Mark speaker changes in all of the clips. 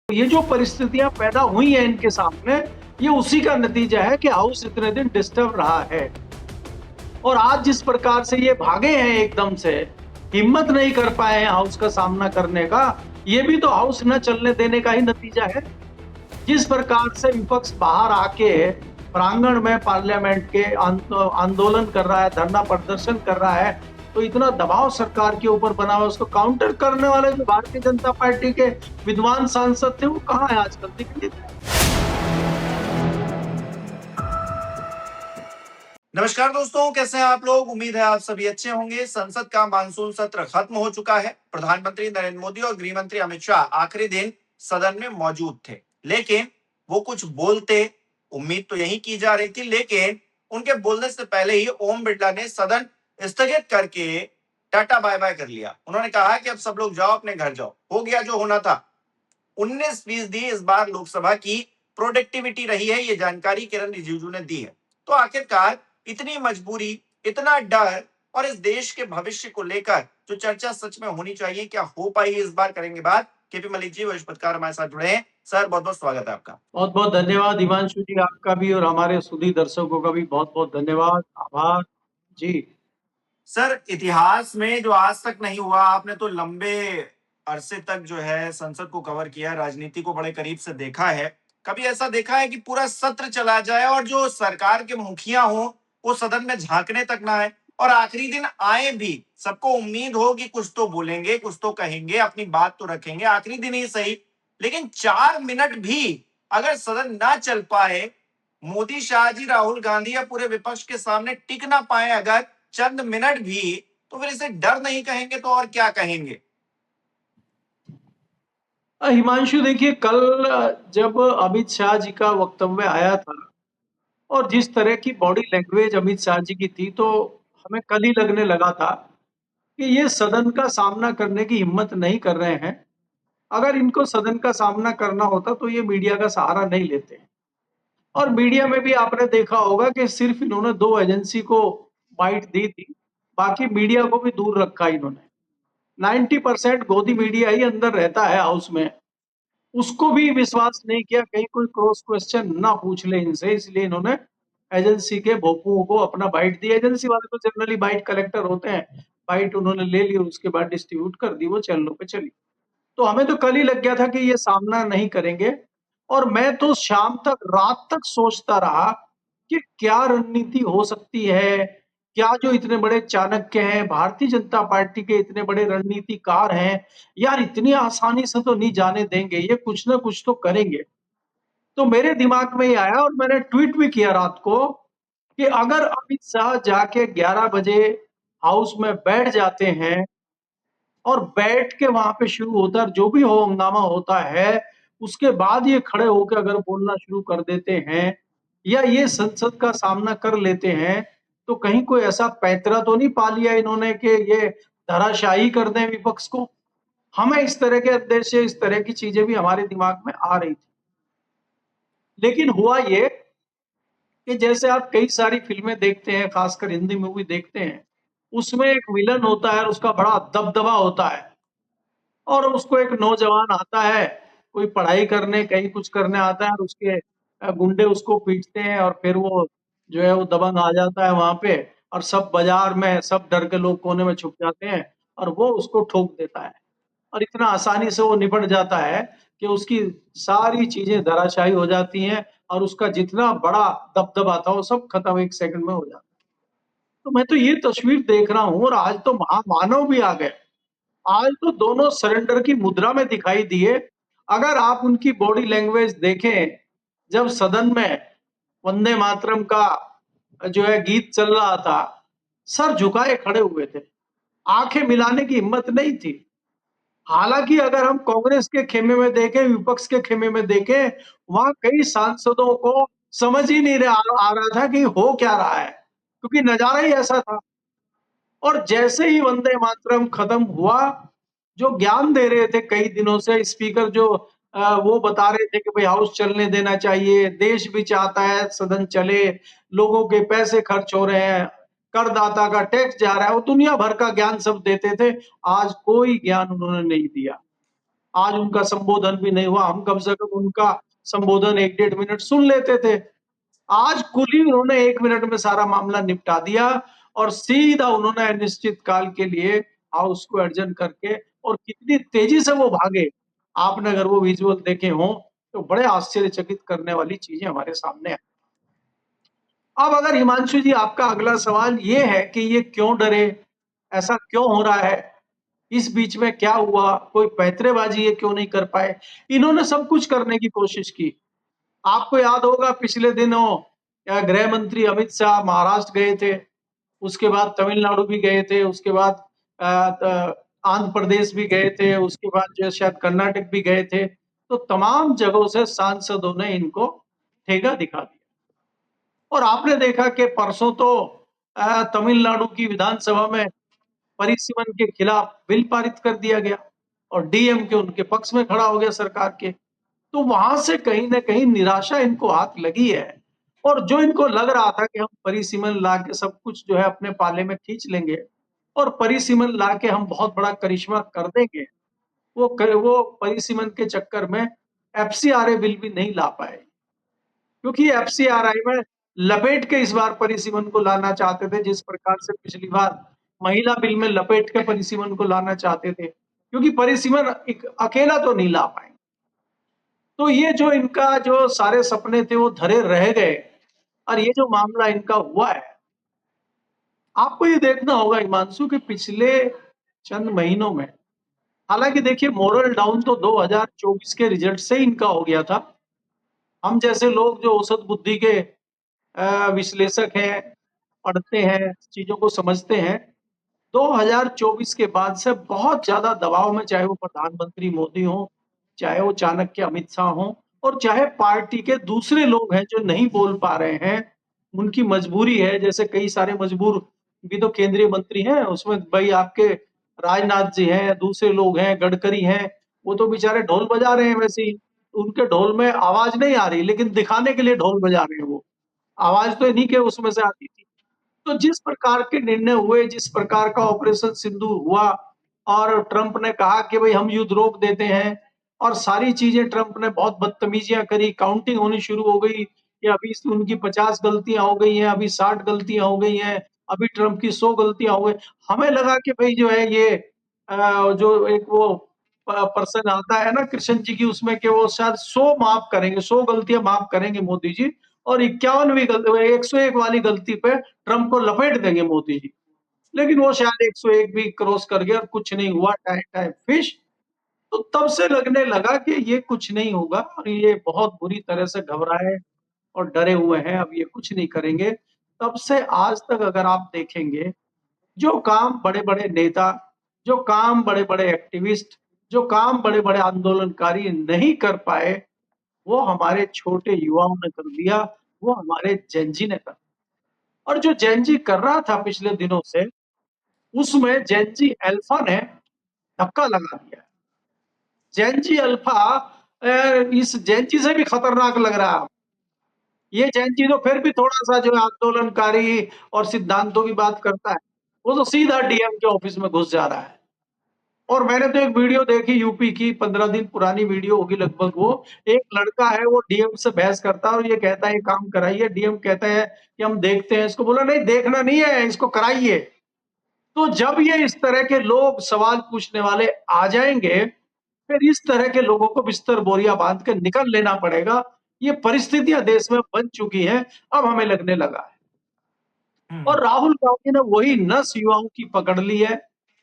Speaker 1: ये जो परिस्थितियां पैदा हुई हैं इनके सामने, ये उसी का नतीजा है कि हाउस इतने दिन डिस्टर्ब रहा है। और आज जिस प्रकार से ये भागे हैं एकदम से, हिम्मत नहीं कर पाए हैं हाउस का सामना करने का, ये भी तो हाउस न चलने देने का ही नतीजा है। जिस प्रकार से विपक्ष बाहर आके प्रांगण में पार्लियामेंट के आंदोलन कर रहा है, धरना प्रदर्शन कर रहा है, तो इतना दबाव सरकार के ऊपर बना हुआ है, उसको काउंटर करने वाले जो भारतीय जनता पार्टी के विद्वान सांसद थे, वो कहाँ है आजकल? दिख नहीं रहे।
Speaker 2: नमस्कार दोस्तों, कैसे हैं आप लोग? उम्मीद है आप सभी अच्छे होंगे। संसद का मानसून सत्र खत्म हो चुका है। प्रधानमंत्री नरेंद्र मोदी और गृह मंत्री अमित शाह आखिरी दिन सदन में मौजूद थे, लेकिन वो कुछ बोलते, उम्मीद तो यही की जा रही थी, लेकिन उनके बोलने से पहले ही ओम बिरला ने सदन स्थगित करके टाटा बाय बाय कर लिया। उन्होंने कहा कि अब सब लोग जाओ, अपने घर जाओ, हो गया जो होना था। 19% इस बार लोकसभा की प्रोडक्टिविटी रही है, ये जानकारी किरण रिजिजू ने दी है। तो आखिरकार इतनी मजबूरी, इतना डर और इस देश के भविष्य को लेकर जो चर्चा सच में होनी चाहिए, क्या हो पाई इस बार? करेंगे बात। केपी मलिक जी वरिष्ठ पत्रकार हमारे साथ जुड़े हैं। सर, बहुत बहुत स्वागत है आपका।
Speaker 1: बहुत बहुत धन्यवाद हिमांशु जी, आपका भी और हमारे सुधी दर्शकों का भी बहुत बहुत धन्यवाद, आभार जी।
Speaker 2: सर, इतिहास में जो आज तक नहीं हुआ, आपने तो लंबे अरसे तक जो है संसद को कवर किया, राजनीति को बड़े करीब से देखा है। कभी ऐसा देखा है कि पूरा सत्र चला जाए और जो सरकार के मुखिया हो वो सदन में झांकने तक ना आए, और आखिरी दिन आए भी, सबको उम्मीद हो कि कुछ तो बोलेंगे, कुछ तो कहेंगे, अपनी बात तो रखेंगे, आखिरी दिन ही सही, लेकिन 4 मिनट भी अगर सदन ना चल पाए, मोदी, शाह जी, राहुल गांधी या पूरे विपक्ष के सामने टिक ना पाए अगर चंद मिनट भी, तो फिर इसे डर नहीं कहेंगे तो और क्या कहेंगे?
Speaker 1: हिमांशु देखिए, कल जब अमित शाह जी का वक्तव्य आया था और जिस तरह की बॉडी लैंग्वेज अमित शाह जी की थी, तो हमें कल ही लगने लगा था कि ये सदन का सामना करने की हिम्मत नहीं कर रहे हैं। अगर इनको सदन का सामना करना होता तो ये मीडिया का सहारा नहीं लेते। और मीडिया में भी आपने देखा होगा कि सिर्फ इन्होंने 2 एजेंसी को बाइट दी थी, बाकी मीडिया को भी दूर रखा इन्होंने। 90% गोदी मीडिया ही अंदर रहता है हाउस में, उसको भी विश्वास नहीं किया, कहीं कोई क्रॉस क्वेश्चन ना पूछ ले इनसे, इसलिए इन्होंने एजेंसी के भोंपुओं को अपना बाइट दी। एजेंसी वाले तो जनरली बाइट कलेक्टर होते हैं, बाइट उन्होंने ले ली, उसके बाद डिस्ट्रीब्यूट कर दी, वो चैनलों पे चली। तो हमें तो कल ही लग गया था कि ये सामना नहीं करेंगे। और मैं तो शाम तक, रात तक सोचता रहा कि क्या रणनीति हो सकती है, क्या जो इतने बड़े चाणक्य हैं, भारतीय जनता पार्टी के इतने बड़े रणनीतिकार हैं, यार इतनी आसानी से तो नहीं जाने देंगे, ये कुछ ना कुछ तो करेंगे। तो मेरे दिमाग में ये आया और मैंने ट्वीट भी किया रात को कि अगर अमित शाह जाके 11 बजे हाउस में बैठ जाते हैं और बैठ के वहां पे शुरू होता है, जो भी हो हंगामा होता है, उसके बाद ये खड़े होकर अगर बोलना शुरू कर देते हैं या ये संसद का सामना कर लेते हैं, तो कहीं कोई ऐसा पैंतरा तो नहीं पा लिया इन्होंने कि ये धराशायी कर दें विपक्ष को। हमें इस तरह के उद्देश्य, इस तरह की चीजें भी हमारे दिमाग में आ रही थी। लेकिन हुआ ये कि जैसे आप कई सारी फिल्में देखते हैं, खासकर हिंदी मूवी देखते हैं, उसमें एक विलन होता है, उसका बड़ा दबदबा होता है और उसको एक नौजवान आता है, कोई पढ़ाई करने, कहीं कुछ करने आता है और उसके गुंडे उसको पीटते हैं और फिर वो जो है वो दबंग आ जाता है वहां पे, और सब बाजार में सब डर के लोग कोने में छुप जाते हैं और वो उसको ठोक देता है और इतना आसानी से वो निपट जाता है कि उसकी सारी चीजें धराशायी हो जाती हैं और उसका जितना बड़ा दबदबा था वो सब खत्म, 1 सेकंड में हो जाता है। तो मैं तो ये तस्वीर देख रहा हूँ और आज तो महामानव भी आ गए। आज तो दोनों सरेंडर की मुद्रा में दिखाई दिए। अगर आप उनकी बॉडी लैंग्वेज देखें, जब सदन में वंदे मातरम का जो है गीत चल रहा था, सर झुकाए खड़े हुए थे, आंखें मिलाने की हिम्मत नहीं थी। हालांकि अगर हम कांग्रेस के खेमे में देखें, विपक्ष के खेमे में देखें, वहां कई सांसदों को समझ ही नहीं आ रहा था कि हो क्या रहा है, क्योंकि नजारा ही ऐसा था। और जैसे ही वंदे मातरम खत्म हुआ, जो ज्ञान दे रहे थे कई दिनों से स्पीकर, जो वो बता रहे थे कि भाई हाउस चलने देना चाहिए, देश भी चाहता है सदन चले, लोगों के पैसे खर्च हो रहे हैं, करदाता का टैक्स जा रहा है, वो दुनिया भर का ज्ञान सब देते थे। आज कोई ज्ञान उन्होंने नहीं दिया। आज उनका संबोधन भी नहीं हुआ, हम कम से कम उनका संबोधन 1-1.5 मिनट सुन लेते थे। आज कुल ही उन्होंने 1 मिनट में सारा मामला निपटा दिया और सीधा उन्होंने अनिश्चित काल के लिए हाउस को एडजर्न करके और कितनी तेजी से वो भागे। आपने अगर वो विजुअल देखे हों, तो बड़े आश्चर्यचकित करने वाली चीज़ें हमारे सामने आई। अब अगर हिमांशु जी आपका अगला सवाल ये है कि ये क्यों डरे? ऐसा क्यों हो रहा है? इस बीच में क्या हुआ? कोई पैंतरेबाज़ी ये क्यों नहीं कर पाए? इन्होंने सब कुछ करने की कोशिश की। आपको याद होगा पिछले दिनों गृह मंत्री अमित शाह महाराष्ट्र गए थे, उसके बाद तमिलनाडु भी गए थे, उसके बाद आंध्र प्रदेश भी गए थे, उसके बाद जो है शायद कर्नाटक भी गए थे। तो तमाम जगहों से सांसदों ने इनको ठेगा दिखा दिया। और आपने देखा कि परसों तो तमिलनाडु की विधानसभा में परिसीमन के खिलाफ बिल पारित कर दिया गया और डीएमके उनके पक्ष में खड़ा हो गया सरकार के। तो वहां से कहीं ना कहीं निराशा इनको हाथ लगी है और जो इनको लग रहा था कि हम परिसीमन ला के सब कुछ जो है अपने पाले में खींच लेंगे और परिसीमन ला के हम बहुत बड़ा करिश्मा कर देंगे, वो परिसीमन के चक्कर में एफसीआरए बिल भी नहीं ला पाए, क्योंकि एफसीआरआई में लपेट के इस बार परिसीमन को लाना चाहते थे, जिस प्रकार से पिछली बार महिला बिल में लपेट के परिसीमन को लाना चाहते थे, क्योंकि परिसीमन एक अकेला तो नहीं ला पाए। तो ये जो इनका जो सारे सपने थे वो धरे रह गए और ये जो मामला इनका हुआ है, आपको ये देखना होगा हिमांशु कि पिछले चंद महीनों में, हालांकि देखिए मोरल डाउन तो 2024 के रिजल्ट से इनका हो गया था। हम जैसे लोग जो औसत बुद्धि के विश्लेषक हैं, पढ़ते हैं, चीजों को समझते हैं, 2024 के बाद से बहुत ज्यादा दबाव में, चाहे वो प्रधानमंत्री मोदी हो, चाहे वो चाणक्य अमित शाह हो और चाहे पार्टी के दूसरे लोग हैं जो नहीं बोल पा रहे हैं, उनकी मजबूरी है। जैसे कई सारे मजबूर भी तो केंद्रीय मंत्री हैं, उसमें भाई आपके राजनाथ जी हैं, दूसरे लोग हैं, गडकरी हैं, वो तो बेचारे ढोल बजा रहे हैं वैसे ही। उनके ढोल में आवाज नहीं आ रही, लेकिन दिखाने के लिए ढोल बजा रहे हैं वो। आवाज तो इन्हीं के उसमें से आती थी। तो जिस प्रकार के निर्णय हुए, जिस प्रकार का ऑपरेशन सिंदूर हुआ और ट्रंप ने कहा कि भाई हम युद्ध रोक देते हैं और सारी चीजें ट्रंप ने बहुत बदतमीजियां करी, काउंटिंग होनी शुरू हो गई कि अभी उनकी 50 गलतियां हो गई हैं, अभी 60 गलतियां हो गई हैं, अभी ट्रंप की 100 गलतियां हो गई। हमें लगा कि भाई जो है ये जो एक वो पर्सन आता है ना कृष्ण जी की, उसमें कि वो शायद 100 माफ करेंगे, 100 गलतियां माफ करेंगे मोदी जी और 51वीं गलती, 101 वाली गलती पे ट्रंप को लपेट देंगे मोदी जी। लेकिन वो शायद 101 भी क्रॉस कर गया और कुछ नहीं हुआ, टाइम टाइम फिश। तो तब से लगने लगा कि ये कुछ नहीं होगा और ये बहुत बुरी तरह से घबराए और डरे हुए हैं, अब ये कुछ नहीं करेंगे। तब से आज तक अगर आप देखेंगे, जो काम बड़े-बड़े नेता, जो काम बड़े-बड़े एक्टिविस्ट, जो काम बड़े-बड़े आंदोलनकारी नहीं कर पाए, वो हमारे छोटे युवाओं ने कर दिया, वो हमारे जेन ज़ी ने कर दिया। और जो जेन ज़ी कर रहा था पिछले दिनों से, उसमें जेन ज़ी अल्फा ने धक्का लगा दिया। जेन ज़ी अल्फा इस जेन ज़ी से भी खतरनाक लग रहा है। ये जेन ज़ी तो फिर भी थोड़ा-सा जो है आंदोलनकारी और सिद्धांतों की बात करता है। वो तो सीधा डीएम के ऑफिस में घुस जा रहा है। और मैंने तो एक वीडियो देखी यूपी की, 15 दिन पुरानी वीडियो होगी लगभग वो। एक लड़का है वो डीएम से बहस करता है और ये कहता है ये काम कराइए, डीएम कहता है कि हम देखते हैं। इसको बोला नहीं देखना नहीं है, इसको कराइए। तो जब ये इस तरह के लोग सवाल पूछने वाले आ जाएँगे, फिर इस तरह के लोगों को बिस्तर बोरिया बाँध के निकल लेना पड़ेगा। ये परिस्थितियाँ देश में बन चुकी हैं, अब हमें लगने लगा है। और राहुल गांधी ने वही नस युवाओं की पकड़ ली है।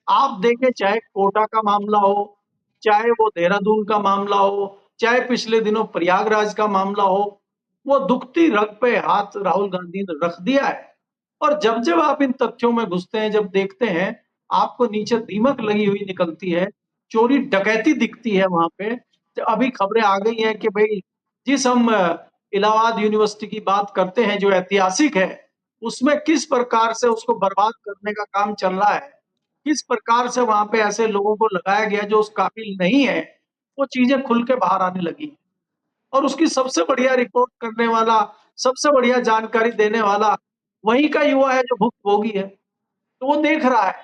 Speaker 1: आप देखें चाहे कोटा का मामला हो, चाहे वो देहरादून का मामला हो, चाहे पिछले दिनों प्रयागराज का मामला हो, वो दुखती रग पे हाथ राहुल गांधी ने रख दिया है। और जब-जब आप इन तथ्यों में घुसते हैं, जब देखते हैं, आपको नीचे दीमक लगी हुई निकलती है, चोरी डकैती दिखती है वहाँ पे। तो अभी खबरें आ गई हैं कि भई जिस हम इलाहाबाद यूनिवर्सिटी की बात करते हैं जो ऐतिहासिक है, उसमें किस प्रकार से उसको बर्बाद करने का काम चल रहा है। किस प्रकार से वहाँ पे ऐसे लोगों को लगाया गया जो उस काबिल नहीं है, वो चीज़ें खुल के बाहर आने लगी। और उसकी सबसे बढ़िया रिपोर्ट करने वाला, सबसे बढ़िया जानकारी देने वाला वहीं का युवा है जो भुक्तभोगी है। तो वो देख रहा है।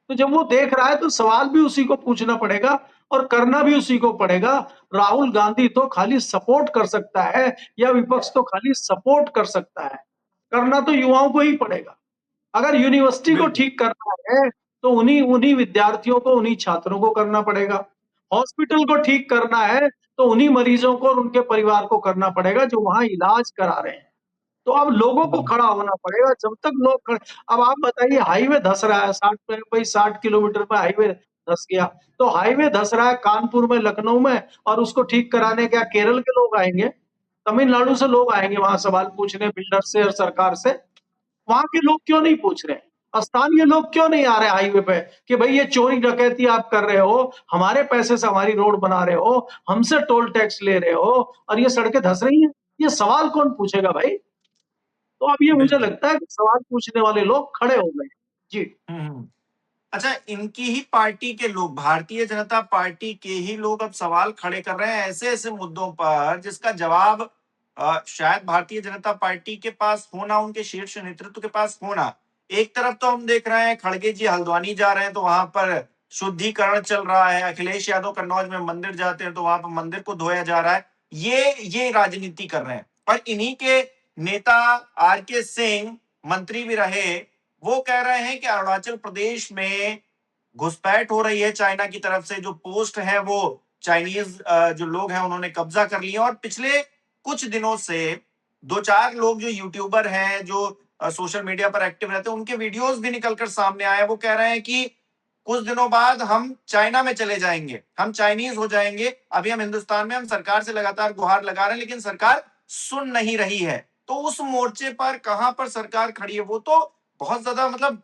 Speaker 1: तो जब वो देख रहा है तो सवाल भी उसी को पूछना पड़ेगा और करना भी उसी को पड़ेगा। राहुल गांधी तो खाली सपोर्ट कर सकता है या विपक्ष तो खाली सपोर्ट कर सकता है, करना तो युवाओं को ही पड़ेगा। अगर यूनिवर्सिटी को
Speaker 2: बिल्कुल।
Speaker 1: ठीक करना है तो उन्हीं उन्हीं विद्यार्थियों को, उन्हीं छात्रों को करना पड़ेगा। हॉस्पिटल को ठीक करना है तो उन्हीं मरीजों को और उनके परिवार को करना पड़ेगा जो वहां इलाज करा रहे हैं। तो अब लोगों को
Speaker 2: हम्म।
Speaker 1: खड़ा होना पड़ेगा। जब तक लोग अब आप बताइए, हाईवे धंस रहा है 60 पे, भाई 60 किलोमीटर पे हाईवे धंस गया, तो हाईवे धंस रहा है कानपुर में, लखनऊ में, और उसको ठीक कराने क्या केरल के लोग आएंगे? तमिलनाडु से लोग आएंगे वहां सवाल पूछने बिल्डर से और सरकार से? वहां के लोग क्यों नहीं पूछ रहे? स्थानीय लोग क्यों नहीं आ रहे हाईवे पे कि भाई ये चोरी डकैती आप कर रहे हो, हमारे पैसे से हमारी रोड बना रहे हो, हमसे टोल टैक्स ले रहे हो और ये सड़कें धंस रही हैं? ये सवाल कौन पूछेगा भाई? तो अब ये मुझे
Speaker 2: बिल्कुल।
Speaker 1: लगता है कि सवाल पूछने वाले लोग खड़े हो गए। जी।
Speaker 2: हम्म। अच्छा, इनकी ही पार्टी के लोग, भारतीय जनता पार्टी के ही लोग अब सवाल खड़े कर रहे हैं ऐसे ऐसे मुद्दों पर जिसका जवाब शायद भारतीय जनता पार्टी के पास होना, उनके शीर्ष नेतृत्व के पास होना। एक तरफ तो हम देख रहे हैं खड़गे जी हल्द्वानी जा रहे हैं तो वहां पर शुद्धिकरण चल रहा है, अखिलेश यादव कन्नौज में मंदिर जाते हैं तो वहां पर मंदिर को धोया जा रहा है। ये राजनीति कर रहे हैं। और इन्हीं के नेता आर के सिंह मंत्री भी रहे, वो कह रहे हैं कि अरुणाचल प्रदेश में घुसपैठ हो रही है चाइना की तरफ से, जो पोस्ट है वो चाइनीज जो लोग हैं उन्होंने कब्जा कर लिया। और पिछले कुछ दिनों से दो चार लोग जो यूट्यूबर हैं, जो सोशल मीडिया पर एक्टिव रहते हैं, उनके वीडियोस भी निकलकर सामने आए। वो कह रहे हैं कि कुछ दिनों बाद हम चाइना में चले जाएंगे, हम चाइनीज हो जाएंगे। अभी हम हिंदुस्तान में हम सरकार से लगातार गुहार लगा रहे हैं लेकिन सरकार सुन नहीं रही है। तो उस मोर्चे पर कहां पर सरकार खड़ी है, वो तो बहुत ज्यादा मतलब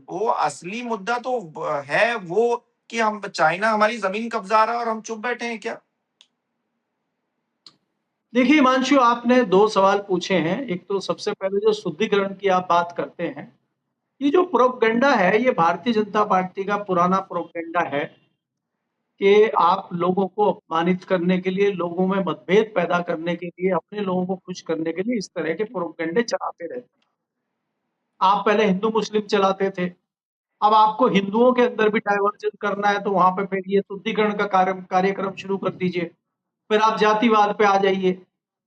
Speaker 2: वो असली मुद्दा तो है वो कि हम चाइना हमारी जमीन कब्जा रहा है और हम चुप बैठे हैं क्या?
Speaker 1: देखिए हिमांशु, आपने दो सवाल पूछे हैं। एक तो सबसे पहले जो शुद्धिकरण की आप बात करते हैं, ये जो प्रोपगेंडा है ये भारतीय जनता पार्टी का पुराना प्रोपगेंडा है कि आप लोगों को अपमानित करने के लिए, लोगों में मतभेद पैदा करने के लिए, अपने लोगों को खुश करने के लिए इस तरह के प्रोपगेंडे चलाते रहते हैं। आप पहले हिंदू मुस्लिम चलाते थे, अब आपको हिंदुओं के अंदर भी डाइवर्जन करना है तो वहां पे फिर ये शुद्धिकरण का कार्यक्रम शुरू कर दीजिए। फिर आप जातिवाद पे आ जाइए।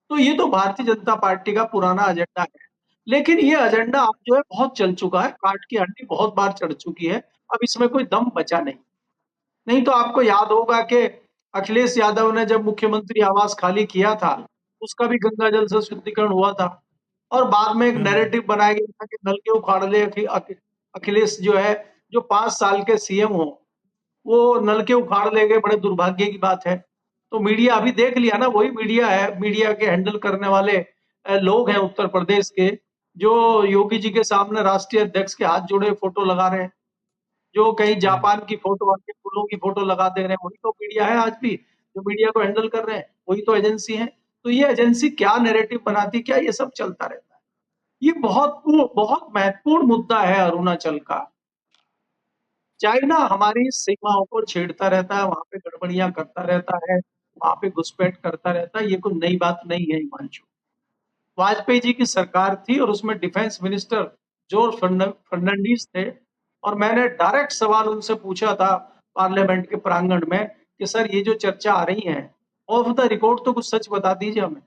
Speaker 1: तो ये तो भारतीय जनता पार्टी का पुराना एजेंडा है। लेकिन ये एजेंडा अब जो है बहुत चल चुका है, काट की हड्डी बहुत बार चढ़ चुकी है। अब इसमें कोई दम बचा नहीं। नहीं तो आपको याद होगा कि अखिलेश यादव ने जब मुख्यमंत्री आवास खाली किया था, उसका भी गंगा जल से शुद्धिकरण हुआ था। और बाद में एक
Speaker 2: हम्म।
Speaker 1: नैरेटिव बनाया गया था कि नलके उखाड़ ले अखिलेश जो है, जो 5 साल के सीएम हो, वो नलके उखाड़ ले गए, बड़े दुर्भाग्य की बात है। तो मीडिया अभी देख लिया ना, वही मीडिया है, मीडिया के हैंडल करने वाले लोग हैं उत्तर प्रदेश के, जो योगी जी के सामने राष्ट्रीय अध्यक्ष के हाथ जोड़े फोटो लगा रहे हैं, जो कहीं
Speaker 2: हम्म।
Speaker 1: जापान की फोटो, के फूलों की फोटो लगा दे रहे हैं। वही तो मीडिया है आज भी, जो मीडिया को हैंडल कर रहे हैं, वही तो एजेंसी है। तो ये एजेंसी क्या नैरेटिव बनाती, क्या ये सब चलता रहता है। ये बहुत महत्वपूर्ण मुद्दा है अरुणाचल का। चाइना हमारी सीमाओं को छेड़ता रहता है, वहां पे गड़बड़ियां करता रहता है, वहां पे घुसपैठ करता रहता है। ये कोई नई बात नहीं है हिमांशु। वाजपेयी जी की सरकार थी और उसमें डिफेंस मिनिस्टर जॉर्ज फर्नांडीज थे, और मैंने डायरेक्ट सवाल उनसे पूछा था पार्लियामेंट के प्रांगण में कि सर ये जो चर्चा आ रही है, ऑफ द रिकॉर्ड तो कुछ सच बता दीजिए हमें।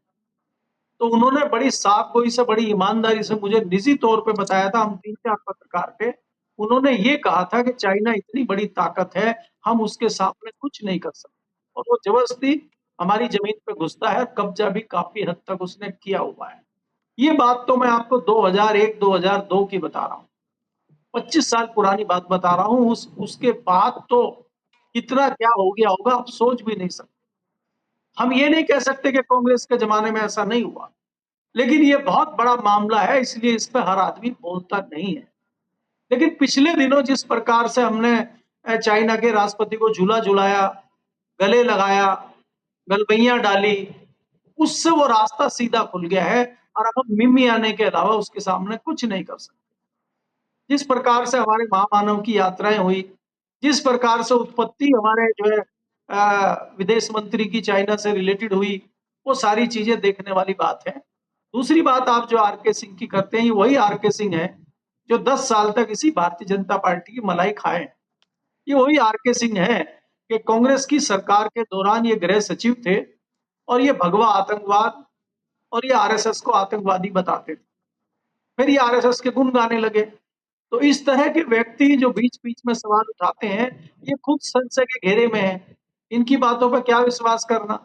Speaker 1: तो उन्होंने बड़ी साफ गोई से, बड़ी ईमानदारी से मुझे निजी तौर पे बताया था, हम 3-4 पत्रकार थे। उन्होंने ये कहा था कि चाइना इतनी बड़ी ताकत है, हम उसके सामने कुछ नहीं कर सकते। और वो जबरदस्ती हमारी जमीन पे घुसता है, कब्जा भी काफी हद तक उसने किया हुआ है। ये बात तो मैं आपको 2001-2002 की बता रहा हूँ, 25 साल पुरानी बात बता रहा हूँ। उसके बाद तो इतना क्या हो गया होगा, आप सोच भी नहीं सकते। हम ये नहीं कह सकते कि कांग्रेस के जमाने में ऐसा नहीं हुआ, लेकिन ये बहुत बड़ा मामला है, इसलिए इस पे हर आदमी बोलता नहीं है। लेकिन पिछले दिनों जिस प्रकार से हमने चाइना के राष्ट्रपति को झूला झुलाया, गले लगाया, गलबैया डाली, उससे वो रास्ता सीधा खुल गया है। और अब हम मिमियाने के अलावा उसके सामने कुछ नहीं कर सकते। जिस प्रकार से हमारे महामानव की यात्राएं हुई, जिस प्रकार से उत्पत्ति हमारे जो है विदेश मंत्री की चाइना से रिलेटेड हुई, वो सारी चीजें देखने वाली बात है। दूसरी बात, आप जो आर के सिंह की करते हैं, ये वही आर के सिंह है जो 10 साल तक इसी भारतीय जनता पार्टी की मलाई खाए। ये वही आर के सिंह है कि कांग्रेस की सरकार के दौरान ये गृह सचिव थे और ये भगवा आतंकवाद और ये आरएसएस को आतंकवादी बताते थे। फिर ये आरएसएस के गुण गाने लगे। तो इस तरह के व्यक्ति जो बीच-बीच में सवाल उठाते हैं, ये खुद संशय के घेरे में हैं। इनकी बातों पे क्या विश्वास करना?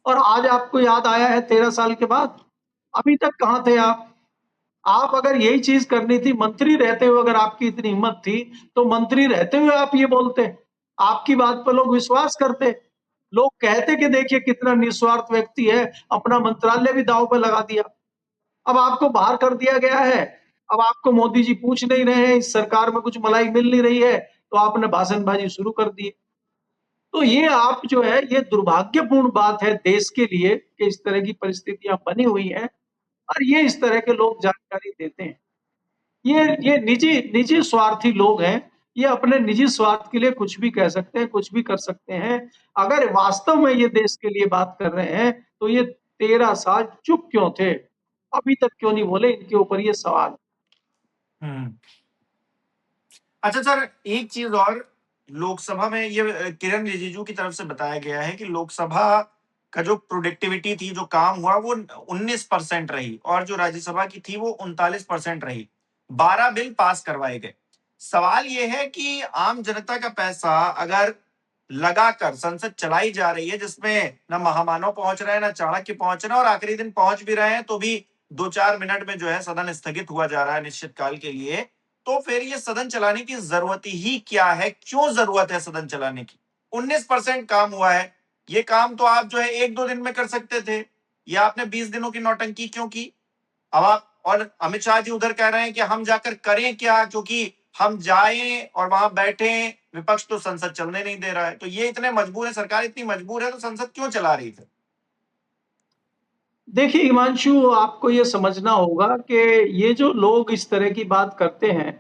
Speaker 1: और आज आपको याद आया है 13 साल के बाद? अभी तक कहाँ थे आप? आप अगर यही चीज़ करनी थी, मंत्री रहते हुए अगर आपकी इतनी हिम्मत थी, तो मंत्री रहते हुए आप ये बोलते। आपकी बात पर लोग विश्वास करते। लोग कहते कि देखिए कितना निस्वार्थ व्यक्ति है, अपना मंत्रालय भी दाँव पे लगा दिया। अब आपको बाहर कर दिया गया है। अब आपको मोदी जी पूछ नहीं रहे हैं, इस सरकार में कुछ मलाई मिल नहीं रही है, तो आपने भाषणबाजी शुरू कर दी। तो ये आप जो है, ये दुर्भाग्यपूर्ण बात है देश के लिए कि इस तरह की परिस्थितियाँ बनी हुई हैं और ये इस तरह के लोग जानकारी देते हैं। ये निजी निजी स्वार्थी लोग हैं। ये अपने निजी स्वार्थ के लिए कुछ भी कह सकते हैं, कुछ भी कर सकते हैं। अगर वास्तव में ये देश के लिए बात कर रहे हैं, तो ये 13 साल चुप क्यों थे? अभी तक क्यों नहीं बोले? इनके ऊपर ये सवाल है।
Speaker 2: हम्म। अच्छा सर, एक चीज और, लोकसभा में ये किरण रिजिजू की तरफ से बताया गया है कि लोकसभा का जो प्रोडक्टिविटी थी, जो काम हुआ, वो 19% रही और जो राज्यसभा की थी वो 39% रही। 12 बिल पास करवाए गए। सवाल ये है कि आम जनता का पैसा अगर लगाकर संसद चलाई जा रही है, जिसमें ना महामानव पहुंच रहे हैं, ना चाणक्य पहुंच रहे हैं, और आखिरी दिन पहुंच भी रहे हैं तो भी 2-4 मिनट में जो है सदन स्थगित हुआ जा रहा है निश्चित काल के लिए, तो फिर ये सदन चलाने की जरूरत ही क्या है? क्यों जरूरत है सदन चलाने की? 19% काम हुआ है। ये काम तो आप जो है 1-2 दिन में कर सकते थे। या आपने 20 दिनों की नौटंकी क्यों की? अब आप और अमित शाह जी उधर कह रहे हैं कि हम जाकर करें क्या, क्योंकि हम जाएं और वहां बैठे, विपक्ष तो संसद चलने नहीं दे रहा है। तो ये इतने मजबूर है, सरकार इतनी मजबूर है, तो संसद क्यों चला रही थी?
Speaker 1: देखिए हिमांशु, आपको ये समझना होगा कि ये जो लोग इस तरह की बात करते हैं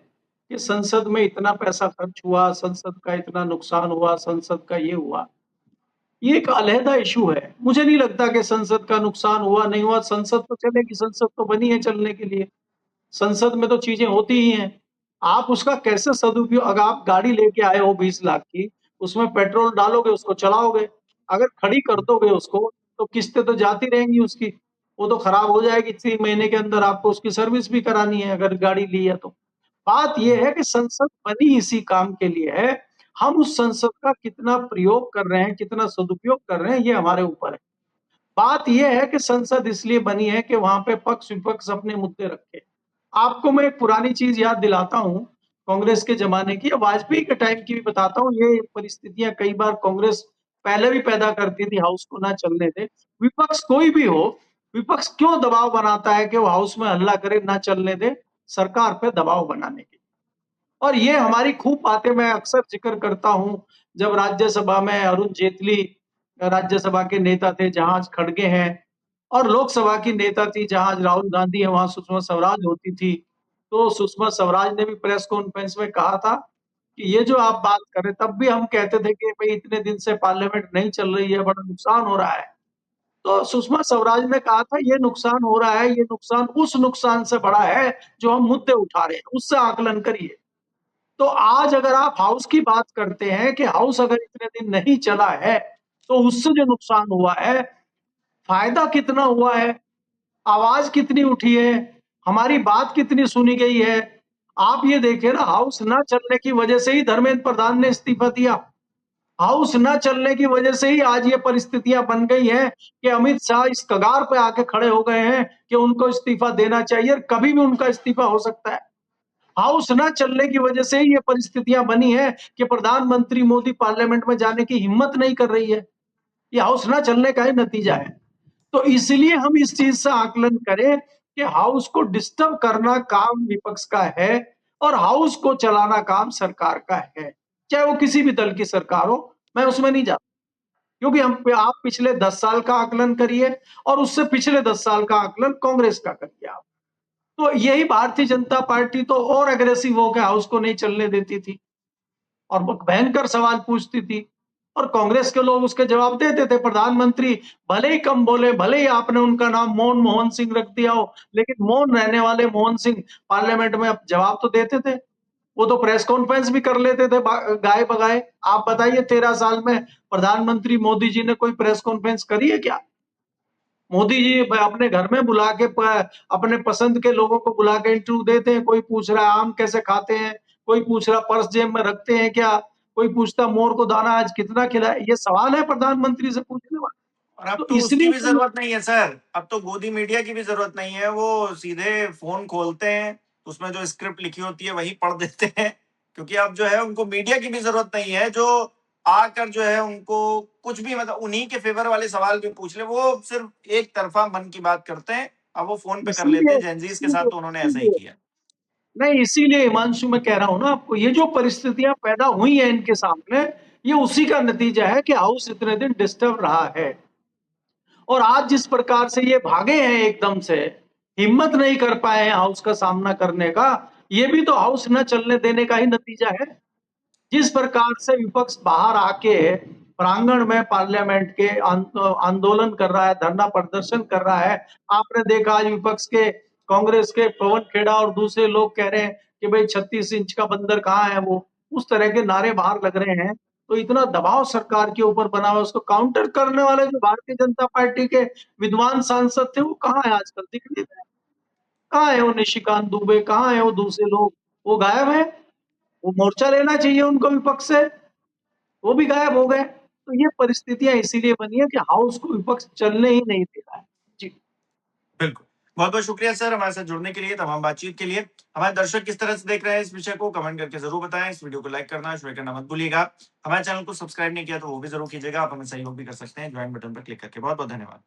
Speaker 1: कि संसद में इतना पैसा खर्च हुआ, संसद का इतना नुकसान हुआ, संसद का ये हुआ, ये एक अलहदा इश्यू है। मुझे नहीं लगता कि संसद का नुकसान हुआ, नहीं हुआ, संसद तो चलेगी, संसद तो बनी है चलने के लिए। संसद में तो चीज़ें होती ही हैं। आप उसका कैसे सदुपयोग, अगर आप गाड़ी लेके आए हो 20 लाख की, उसमें पेट्रोल डालोगे, उसको चलाओगे। अगर खड़ी कर दोगे उसको, तो किस्तें तो जाती रहेंगी उसकी। वो तो खराब हो जाएगी, 3 महीने के अंदर आपको उसकी सर्विस भी करानी है अगर गाड़ी ली है तो। बात ये है कि संसद बनी इसी काम के लिए है। हम उस संसद का कितना प्रयोग कर रहे हैं, कितना सदुपयोग कर रहे हैं, ये हमारे ऊपर है। बात ये है कि संसद इसलिए बनी है कि वहाँ पे पक्ष-विपक्ष अपने मुद्दे रखे। आपको मैं एक पुरानी चीज़ याद दिलाता हूँ, कांग्रेस के ज़माने की या वाजपेयी के टाइम की भी बताता हूँ। ये परिस्थितियाँ कई बार कांग्रेस पहले भी पैदा करती थी, हाउस को ना चलने दें। विपक्ष कोई भी हो, विपक्ष क्यों दबाव बनाता है कि वो हाउस में हल्ला करे, ना चलने दे, सरकार पे दबाव बनाने के लिए। और ये हमारी खूब बातें मैं अक्सर ज़िक्र करता हूँ, जब राज्यसभा में अरुण जेटली राज्यसभा के नेता थे, जहाँ आज खड़गे हैं, और लोकसभा की नेता थी, जहाँ आज राहुल गांधी है, वहाँ सुषमा स्वराज होती थी। तो सुषमा स्वराज ने भी प्रेस कॉन्फ्रेंस में कहा था कि ये जो आप बात कर रहे हैं, तब भी हम कहते थे कि भई इतने दिन से पार्लियामेंट नहीं चल रही है, बड़ा नुकसान हो रहा है। तो सुषमा स्वराज ने कहा था ये नुकसान हो रहा है, ये नुकसान उस नुकसान से बड़ा है, जो हम मुद्दे उठा रहे हैं, उससे आकलन करिए। तो आज अगर आप हाउस की बात करते हैं कि हाउस अगर इतने दिन नहीं चला है, तो उससे जो नुकसान हुआ है, फ़ायदा कितना हुआ है, आवाज़ कितनी उठी है, हमारी बात कितनी सुनी गई है। आप ये देखिए ना, हाउस ना चलने की वजह से ही धर्मेंद्र प्रधान ने इस्तीफ़ा दिया। हाउस ना चलने की वजह से ही आज ये परिस्थितियाँ बन गई हैं कि अमित शाह इस कगार पे आके खड़े हो गए हैं कि उनको इस्तीफ़ा देना चाहिए और कभी भी उनका इस्तीफ़ा हो सकता है। हाउस ना चलने की वजह से ही ये परिस्थितियां बनी है कि प्रधानमंत्री मोदी पार्लियामेंट में जाने की हिम्मत नहीं कर रही है। ये हाउस ना चलने का ही नतीजा है। तो इसलिए हम इस चीज से आकलन करें कि हाउस को डिस्टर्ब करना काम विपक्ष का है और हाउस को चलाना काम सरकार का है। चाहे वो किसी भी दल की सरकार हो, मैं उसमें नहीं जाता। क्योंकि हम आप पिछले 10 साल का आकलन करिए और उससे पिछले 10 साल का आकलन कांग्रेस का करिए आप। तो यही भारतीय जनता पार्टी तो और एग्रेसिव होकर हाउस को नहीं चलने देती थी और वो भयंकर सवाल पूछती थी और कांग्रेस के लोग उसके जवाब देते थे। प्रधानमंत्री भले ही कम बोले, भले ही आपने उनका नाम मोहन सिंह रख दिया हो, लेकिन मौन रहने वाले मोहन सिंह पार्लियामेंट में अब जवाब तो देते थे। वो तो प्रेस कॉन्फ्रेंस भी कर लेते थे गाए बगाए। आप बताइए 13 साल में प्रधानमंत्री मोदी जी ने कोई प्रेस कॉन्फ्रेंस करी है क्या? मोदी जी अपने घर में बुला के अपने पसंद के लोगों को बुला के इंटरव्यू देते हैं। कोई पूछ रहा है आम कैसे खाते हैं, कोई पूछ रहा पर्स जेब में रखते हैं क्या, कोई पूछता मोर को दाना आज कितना खिलाया। ये सवाल है प्रधानमंत्री से पूछने वाला।
Speaker 2: और अब
Speaker 1: तो
Speaker 2: तो उसकी
Speaker 1: इसलिए
Speaker 2: भी जरूरत नहीं है सर, अब तो गोदी मीडिया की भी जरूरत नहीं है, वो सीधे फोन खोलते हैं, उसमें जो स्क्रिप्ट लिखी होती है वही पढ़ देते हैं, क्योंकि अब जो है उनको मीडिया की भी जरूरत नहीं है जो आकर जो है उनको कुछ भी मतलब उन्हीं के फेवर वाले सवाल भी पूछ ले, वो सिर्फ एक तरफा मन की बात करते हैं। अब वो फोन पे कर लेते
Speaker 1: इसीलिए
Speaker 2: हैं, जेनजीज के साथ
Speaker 1: इसीलिए
Speaker 2: तो उन्होंने ऐसा ही
Speaker 1: इसीलिए
Speaker 2: किया।
Speaker 1: नहीं, इसीलिए हिमांशु मैं कह रहा हूं ना आपको, ये जो परिस्थितियां पैदा हुई हैं इनके सामने, ये उसी का नतीजा है कि हाउस इतने दिन डिस्टर्ब रहा है। और आज जिस प्रकार से ये भागे हैं एकदम से, हिम्मत नहीं कर पाए हैं हाउस का सामना करने का, ये भी तो हाउस न चलने देने का ही नतीजा है। जिस प्रकार से विपक्ष बाहर आके प्रांगण में पार्लियामेंट के आंदोलन कर रहा है, धरना प्रदर्शन कर रहा है। आपने देखा आज विपक्ष के कांग्रेस के पवन खेड़ा और दूसरे लोग कह रहे हैं कि भाई 36 इंच का बंदर कहाँ है वो, उस तरह के नारे बाहर लग रहे हैं। तो इतना दबाव सरकार के ऊपर बना हुआ है, उसको काउंटर करने वाले जो भारतीय जनता पार्टी के विद्वान सांसद थे वो कहाँ है आजकल, दिख नहीं रहे। कहाँ है वो निशिकांत दुबे, कहाँ है वो दूसरे लोग, वो गायब है। वो मोर्चा लेना चाहिए उनको विपक्ष से, वो भी गायब हो गए। तो ये परिस्थितियां इसीलिए बनी है कि हाउस को विपक्ष चलने ही नहीं दे रहा है। जी
Speaker 2: बिल्कुल, बहुत बहुत शुक्रिया सर हमारे साथ जुड़ने के लिए, तमाम बातचीत के लिए। हमारे दर्शक किस तरह से देख रहे हैं इस विषय को कमेंट करके जरूर बताएं। इस वीडियो को लाइक करना शेयर करना मत भूलिएगा। हमारे चैनल को सब्सक्राइब नहीं किया तो वो भी जरूर कीजिएगा। आप हमें सहयोग भी कर सकते हैं ज्वाइन बटन पर क्लिक करके। बहुत बहुत धन्यवाद।